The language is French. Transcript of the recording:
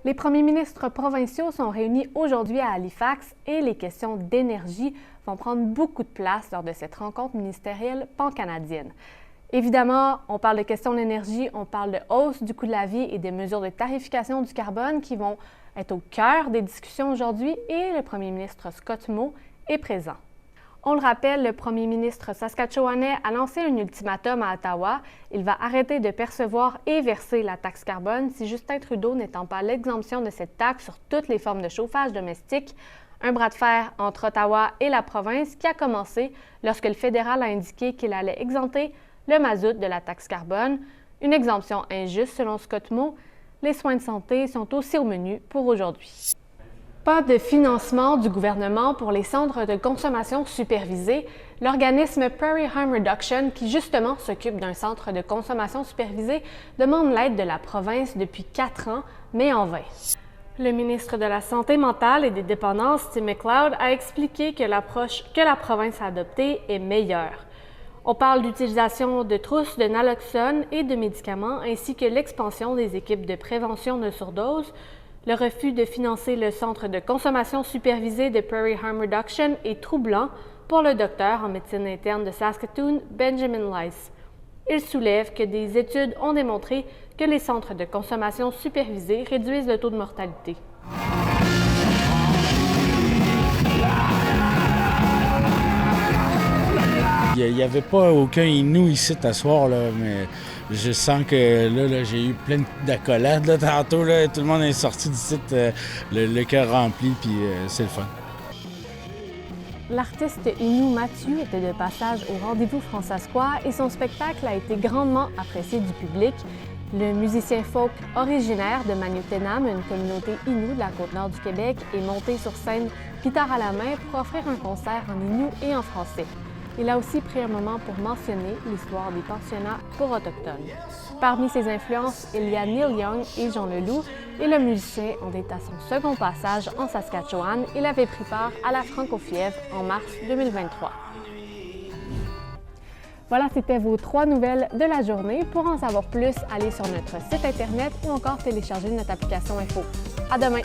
Les premiers ministres provinciaux sont réunis aujourd'hui à Halifax et les questions d'énergie vont prendre beaucoup de place lors de cette rencontre ministérielle pan-canadienne. Évidemment, on parle de questions d'énergie, on parle de hausse du coût de la vie et des mesures de tarification du carbone qui vont être au cœur des discussions aujourd'hui et le premier ministre Scott Moe est présent. On le rappelle, le premier ministre saskatchewanais a lancé un ultimatum à Ottawa. Il va arrêter de percevoir et verser la taxe carbone si Justin Trudeau n'étend pas l'exemption de cette taxe sur toutes les formes de chauffage domestique. Un bras de fer entre Ottawa et la province qui a commencé lorsque le fédéral a indiqué qu'il allait exempter le mazout de la taxe carbone. Une exemption injuste selon Scott Moe. Les soins de santé sont aussi au menu pour aujourd'hui. Pas de financement du gouvernement pour les centres de consommation supervisés. L'organisme Prairie Harm Reduction, qui justement s'occupe d'un centre de consommation supervisé, demande l'aide de la province depuis 4 ans, mais en vain. Le ministre de la Santé mentale et des dépendances, Tim McLeod, a expliqué que l'approche que la province a adoptée est meilleure. On parle d'utilisation de trousses de naloxone et de médicaments, ainsi que l'expansion des équipes de prévention de surdose. Le refus de financer le centre de consommation supervisée de Prairie Harm Reduction est troublant pour le docteur en médecine interne de Saskatoon, Benjamin Lice. Il soulève que des études ont démontré que les centres de consommation supervisés réduisent le taux de mortalité. Il n'y avait pas aucun Inou ici ce soir, là, mais je sens que là j'ai eu plein d'accolades là, tantôt. Là, tout le monde est sorti du site, le cœur rempli, puis c'est le fun. L'artiste Inou Mathieu était de passage au Rendez-vous Francescois et son spectacle a été grandement apprécié du public. Le musicien folk originaire de Magnotenam, une communauté Innu de la Côte-Nord du Québec, est monté sur scène guitare à la main pour offrir un concert en Innu et en français. Il a aussi pris un moment pour mentionner l'histoire des pensionnats pour autochtones. Parmi ses influences, il y a Neil Young et Jean Leloup, et le musicien en est à son second passage en Saskatchewan. Il avait pris part à la Franco-Fièvre en mars 2023. Voilà, c'était vos 3 nouvelles de la journée. Pour en savoir plus, allez sur notre site Internet ou encore télécharger notre application Info. À demain!